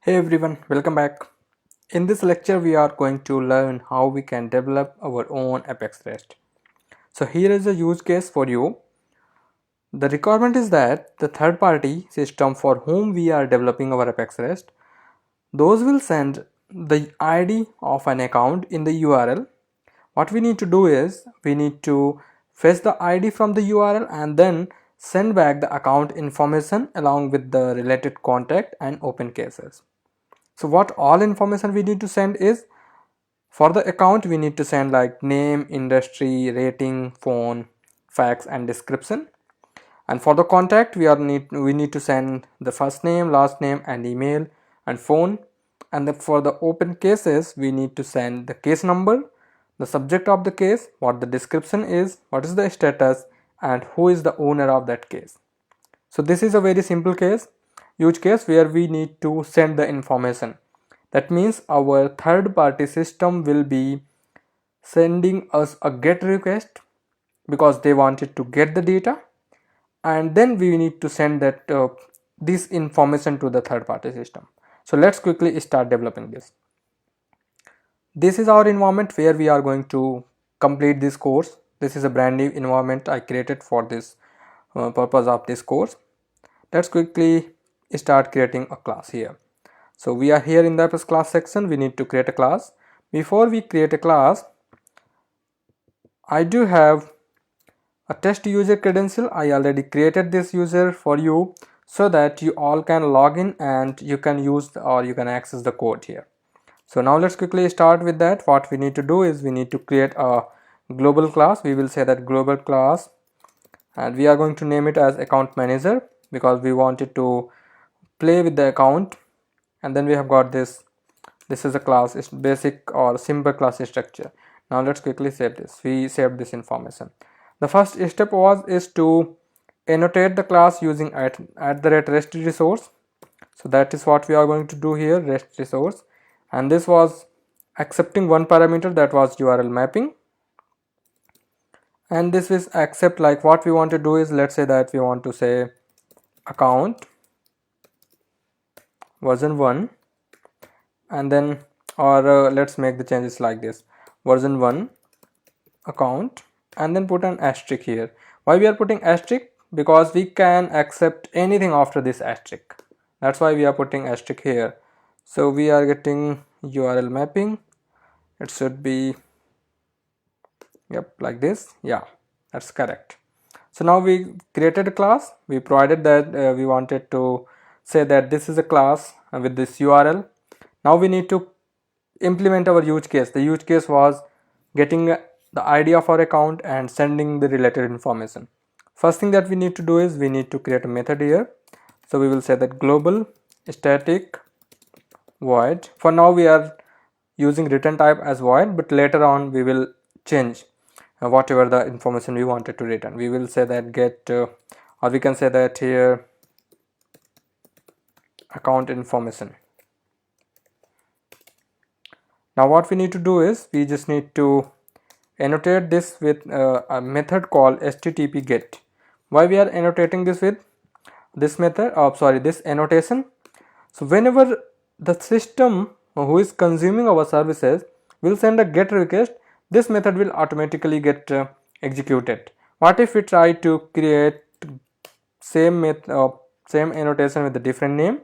Hey everyone, welcome back. In this lecture, we are going to learn how we can develop our own Apex REST. So here is a use case for you. The requirement is that the third party system for whom we are developing our Apex REST, those will send the ID of an account in the URL. What we need to do is we need to fetch the ID from the URL and then send back the account information along with the related contact and open cases. So what all information we need to send is, for the account we need to send like name, industry, rating, phone, fax and description. And for the contact we need to send the first name, last name and email and phone. And for the open cases we need to send the case number, the subject of the case, what the description is, what is the status and who is the owner of that case. So this is a very simple use case where we need to send the information. That means our third party system will be sending us a GET request because they wanted to get the data, and then we need to send that this information to the third party system. So let's quickly start developing this. This is our environment where we are going to complete this course. This is a brand new environment I created for this purpose of this course. Let's quickly start creating a class here. So we are here in the class section. We need to create a class. Before we create a class, I do have a test user credential. I already created this user for you so that you all can log in and you can use or you can access the code here. So now let's quickly start with that. What we need to do is we need to create a global class. We will say that global class, and we are going to name it as account manager because we wanted to play with the account. And then we have got this is a class, it's basic or simple class structure. Now let's quickly save this. We saved this information. The first step is to annotate the class using at the rate rest resource. So that is what we are going to do here, rest resource. And this was accepting one parameter, that was URL mapping. And this is accept, like what we want to do is, let's say that we want to say account version 1, and then let's make the changes like this, version 1 account, and then put an asterisk here. Why we are putting asterisk? Because we can accept anything after this asterisk. That's why we are putting asterisk here. So we are getting URL mapping. It should be, yep, like this. Yeah, that's correct. So now we created a class. We provided that we wanted to say that this is a class with this URL. Now we need to implement our use case. The use case was getting the ID of our account and sending the related information. First thing that we need to do is we need to create a method here. So we will say that global static void. For now we are using return type as void, but later on we will change whatever the information we wanted to return. We will say that get or we can say that here account information. Now what we need to do is we just need to annotate this with a method called http get. Why we are annotating this with this method, this annotation? So whenever the system who is consuming our services will send a get request, this method will automatically get executed. What if we try to create same annotation with a different name?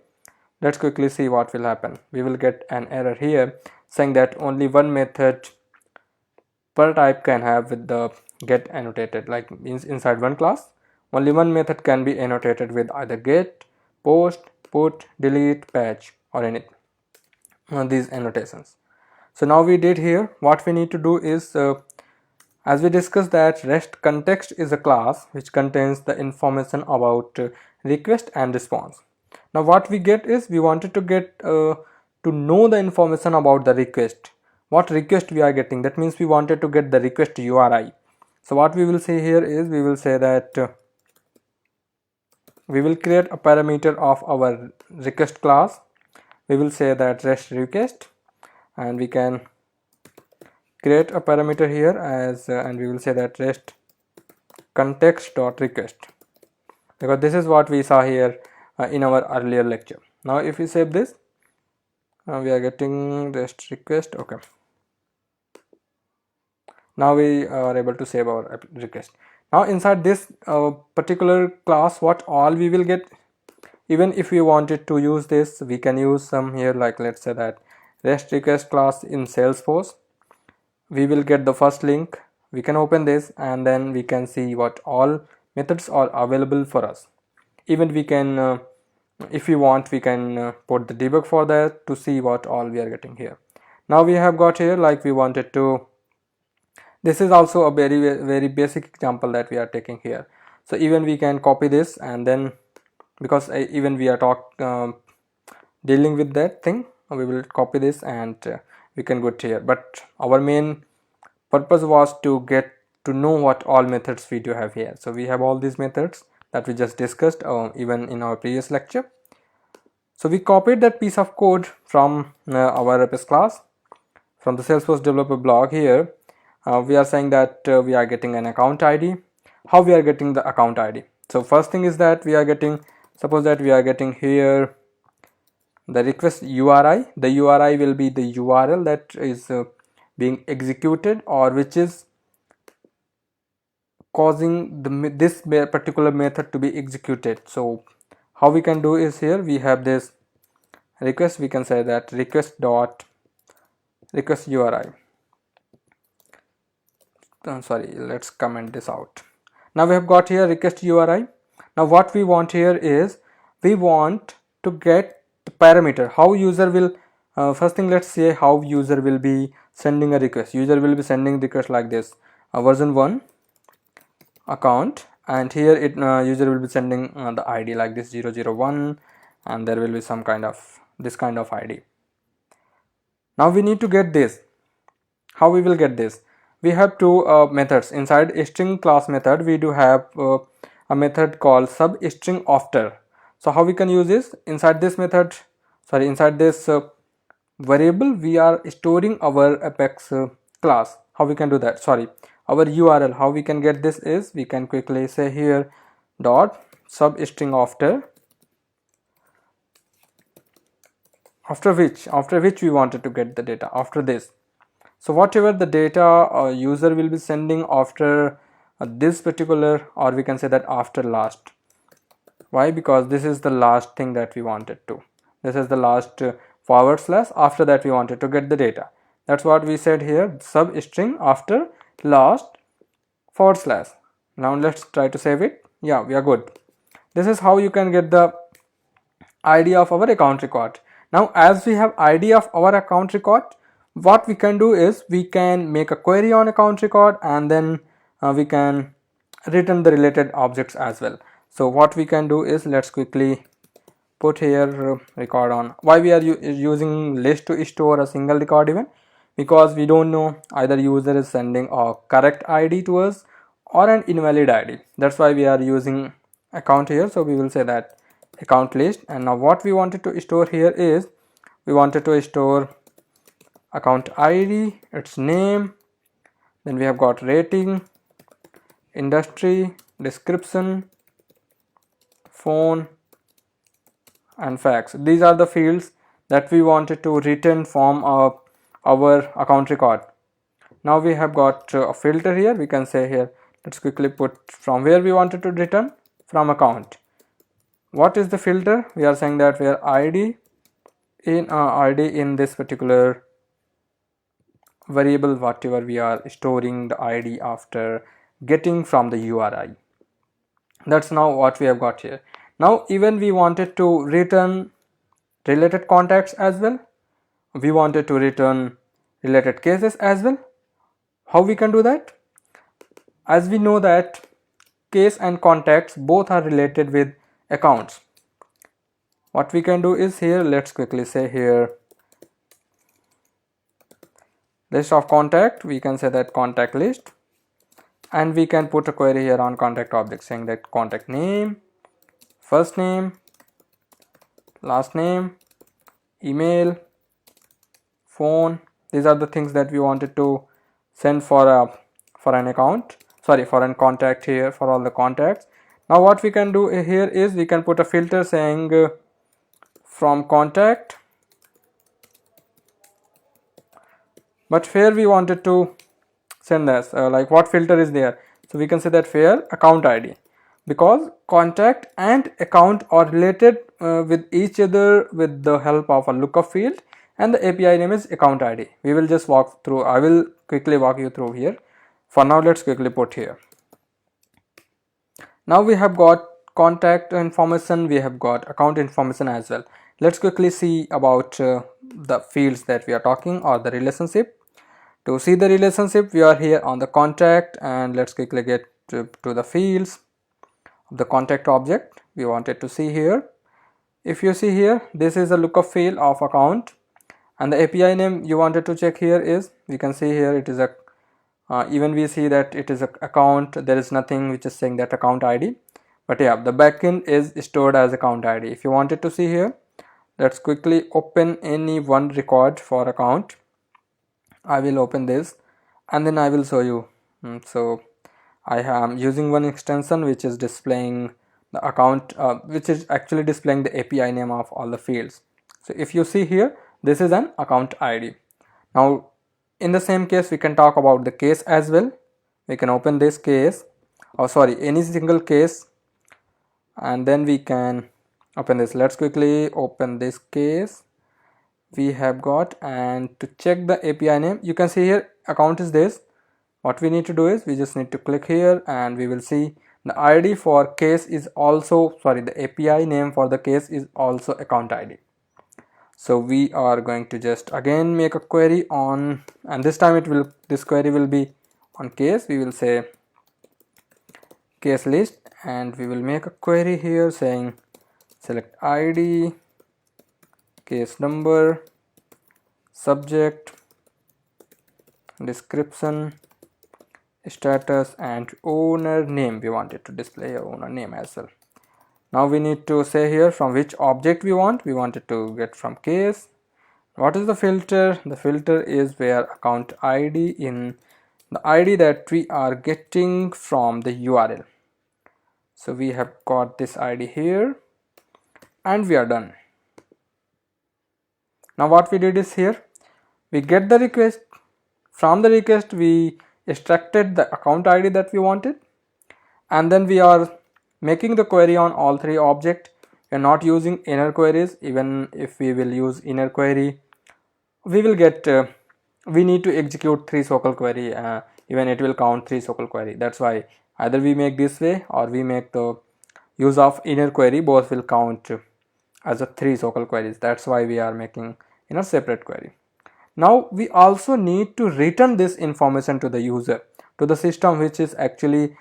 Let's quickly see what will happen. We will get an error here saying that only one method per type can have with the get annotated, like inside one class only one method can be annotated with either get, post, put, delete, patch or any these annotations. So now we did here. What we need to do is as we discussed that REST context is a class which contains the information about request and response. Now what we get is we wanted to get to know the information about the request. What request we are getting? That means we wanted to get the request URI. So what we will say here is we will say that we will create a parameter of our request class. We will say that REST request, and we can create a parameter here as and we will say that REST context dot request, because this is what we saw here in our earlier lecture. Now if we save this, We are getting REST request. Okay, now we are able to save our request. Now inside this particular class, what all we will get, even if we wanted to use this, we can use some here, like let's say that REST request class in Salesforce. We will get the first link, we can open this, and then we can see what all methods are available for us. Even we can if we want, we can put the debug for that to see what all we are getting here. Now we have got here, like we wanted to, this is also a very basic example that we are taking here. So even we can copy this, and then because even we are dealing with that thing, we will copy this, and we can go to here. But our main purpose was to get to know what all methods we do have here. So we have all these methods that we just discussed even in our previous lecture. So we copied that piece of code from our Apex class, from the Salesforce developer blog. Here we are saying that we are getting an account ID. How we are getting the account ID? So first thing is that we are getting, suppose that we are getting here the request URI. The URI will be the URL that is being executed, or which is causing this particular method to be executed. So how we can do is, here we have this request, we can say that request dot request URI. Sorry, let's comment this out. Now we have got here request URI. Now what we want here is, we want to get the parameter, how user will first thing, let's say how user will be sending a request. User will be sending request like this, version 1 account, and here it user will be sending the ID like this 001, and there will be some kind of this kind of ID. Now we need to get this. How we will get this? We have two methods inside a string class method. We do have a method called substring after. So how we can use this? Inside this method, sorry, inside this variable, we are storing our Apex class. How we can do that? Sorry, our URL. How we can get this is, we can quickly say here dot substring after which we wanted to get the data after this. So whatever the data user will be sending after this particular, or we can say that after last. Why? Because this is the last thing that we wanted to, this is the last forward slash, after that we wanted to get the data. That's what we said here, substring after last forward slash. Now let's try to save it. Yeah, we are good. This is how you can get the ID of our account record. Now as we have ID of our account record, what we can do is, we can make a query on account record, and then we can return the related objects as well. So what we can do is, let's quickly put here record on. Why we are using list to store a single record event? Because we don't know either user is sending a correct ID to us or an invalid ID. That's why we are using account here. So we will say that account list, and now what we wanted to store here is, we wanted to store account ID, its name, then we have got rating, industry, description, phone, and fax. These are the fields that we wanted to return from our account record. Now we have got a filter here. We can say here, let's quickly put from where we wanted to return, from account. What is the filter? We are saying that where ID in this particular variable, whatever we are storing the ID after getting from the URI. That's now what we have got here. Now even we wanted to return related contacts as well, we wanted to return related cases as well. How we can do that? As we know that case and contacts both are related with accounts, what we can do is, here let's quickly say here list of contact, we can say that contact list, and we can put a query here on contact object saying that contact name, first name, last name, email, phone. These are the things that we wanted to send for an account, sorry, for an contact here, for all the contacts. Now what we can do here is, we can put a filter saying from contact but here we wanted to send as like what filter is there. So we can say that here account ID, because contact and account are related with each other with the help of a lookup field, and the API name is account ID. We will just walk through, I will quickly walk you through here. For now, let's quickly put here. Now we have got contact information, we have got account information as well. Let's quickly see about the fields that we are talking, or the relationship. To see the relationship, we are here on the contact, and let's quickly get to the fields of the contact object we wanted to see here. If you see here, this is a lookup field of account, and the API name you wanted to check here is, we can see here it is a even we see that it is a account, there is nothing which is saying that account ID, but yeah, the backend is stored as account ID. If you wanted to see here, let's quickly open any one record for account. I will open this and then I will show you. So I am using one extension which is displaying the account, which is actually displaying the API name of all the fields. So if you see here, this is an account ID. Now in the same case, we can talk about the case as well. We can open this case, or sorry, any single case, and then we can open this. Let's quickly open this case we have got, and to check the API name, you can see here account is this. What we need to do is we just need to click here, and we will see the ID for case is also, sorry, the API name for the case is also account ID. So we are going to just again make a query on, and this time this query will be on case. We will say case list, and we will make a query here saying select ID, case number, subject, description, status, and owner name. We wanted to display our owner name as well. Now we need to say here from which object we want. We wanted to get from case. What is the filter? The filter is where account ID in the ID that we are getting from the URL. So we have got this ID here, and we are done. Now what we did is here, we get the request. From the request, we extracted the account ID that we wanted, and then we are making the query on all three objects. We are not using inner queries. Even if we will use inner query, we will get we need to execute 3 SOQL query, even it will count 3 SOQL query. That's why either we make this way or we make the use of inner query, both will count as a 3 SOQL queries. That's why we are making in a separate query. Now we also need to return this information to the user, to the system which is actually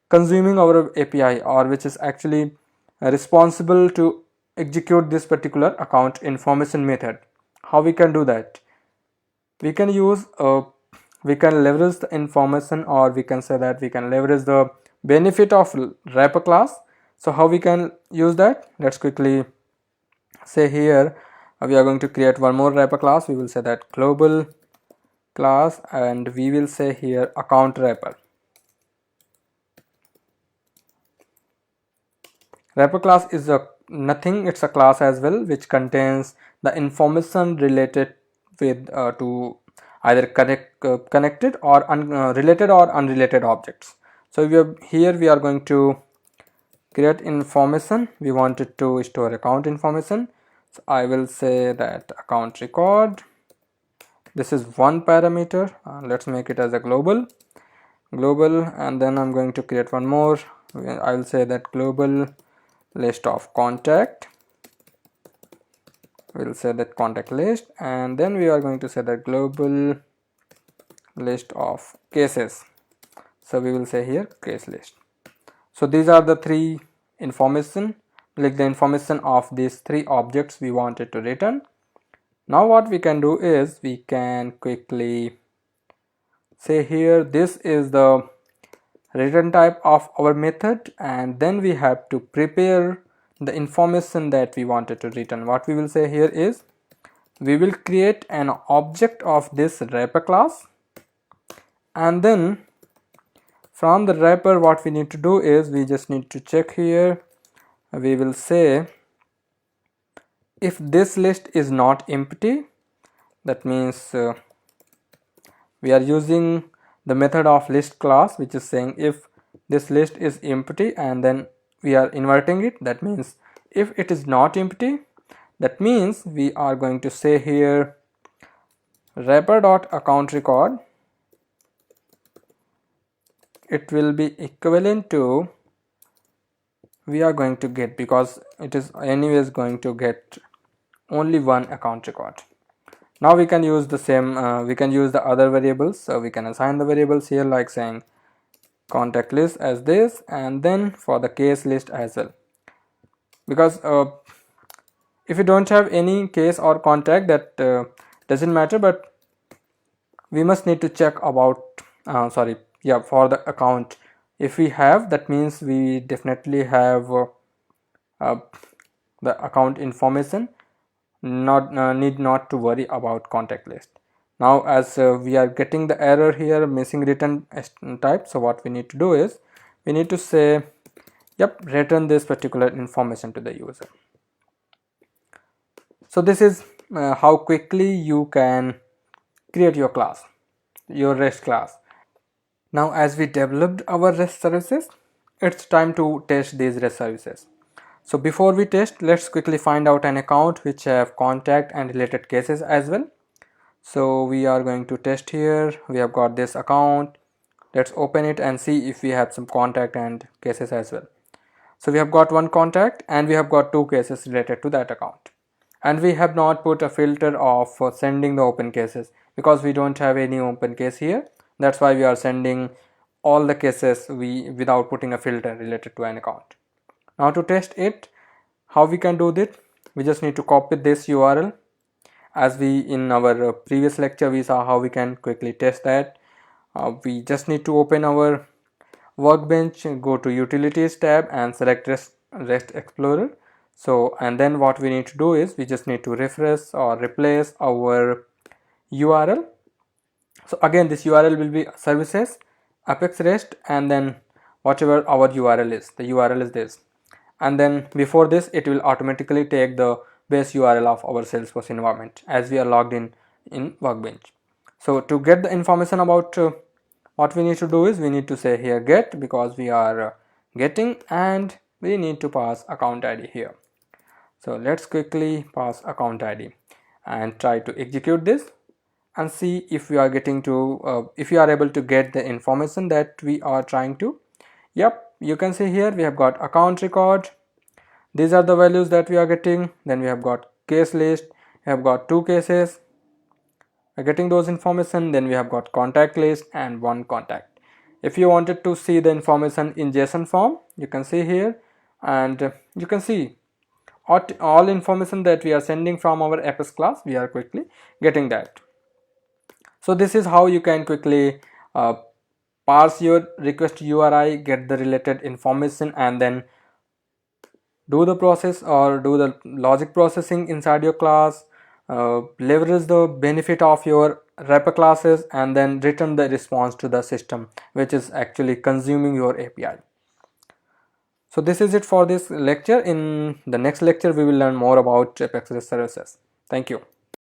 consuming our API, or which is actually responsible to execute this particular account information method. How we can do that? We can use we can leverage the information, or we can say that we can leverage the benefit of wrapper class. So how we can use that? Let's quickly say here we are going to create one more wrapper class. We will say that global class, and we will say here account wrapper. Wrapper class is a nothing, it's a class as well, which contains the information related with to either connected or related or unrelated objects. So here we are going to create information. We wanted to store account information. So I will say that account record. This is one parameter. Let's make it as a global, and then I'm going to create one more. I will say that global list of contact. We'll say that contact list, and then we are going to say that global list of cases. So we will say here case list. So these are the three information, like the information of these three objects we wanted to return. Now what we can do is we can quickly say here this is the return type of our method, and then we have to prepare the information that we wanted to return. What we will say here is we will create an object of this wrapper class, and then from the wrapper what we need to do is we just need to check here. We will say if this list is not empty, that means we are using the method of list class, which is saying if this list is empty, and then we are inverting it. That means if it is not empty, that means we are going to say here wrapper.account record, it will be equivalent to, we are going to get, because it is anyways going to get only one account record. Now we can use the same, we can use the other variables. So we can assign the variables here, like saying contact list as this, and then for the case list as well, because if you don't have any case or contact, that doesn't matter, but we must need to check about for the account. If we have, that means we definitely have uh, the account information, not need not to worry about contact list. Now as we are getting the error here, missing return type, so what we need to do is we need to say yep, return this particular information to the user. So this is how quickly you can create your class, your REST class. Now as we developed our REST services, it's time to test these REST services. So before we test, let's quickly find out an account which have contact and related cases as well. So we are going to test here. We have got this account. Let's open it and see if we have some contact and cases as well. So we have got one contact and we have got two cases related to that account. And we have not put a filter of sending the open cases because we don't have any open case here. That's why we are sending all the cases without putting a filter related to an account. Now to test it, how we can do this? We just need to copy this URL. As we in our previous lecture we saw how we can quickly test that. We just need to open our Workbench, go to Utilities tab and select REST Explorer. So and then what we need to do is we just need to refresh or replace our URL. So again this URL will be services Apex REST, and then whatever our URL is, the URL is this, and then before this it will automatically take the base URL of our Salesforce environment as we are logged in Workbench. So to get the information about what we need to do is we need to say here get, because we are getting, and we need to pass account ID here. So let's quickly pass account ID and try to execute this and see if we are getting to if we are able to get the information that we are trying to. Yep, you can see here we have got account record. These are the values that we are getting. Then we have got case list, we have got two cases, we're getting those information. Then we have got contact list and one contact. If you wanted to see the information in JSON form, you can see here, and you can see all information that we are sending from our Apex class, we are quickly getting that. So this is how you can quickly parse your request URI, get the related information, and then do the process or do the logic processing inside your class, leverage the benefit of your wrapper classes, and then return the response to the system which is actually consuming your API. So this is it for this lecture. In the next lecture we will learn more about Apex REST services. Thank you.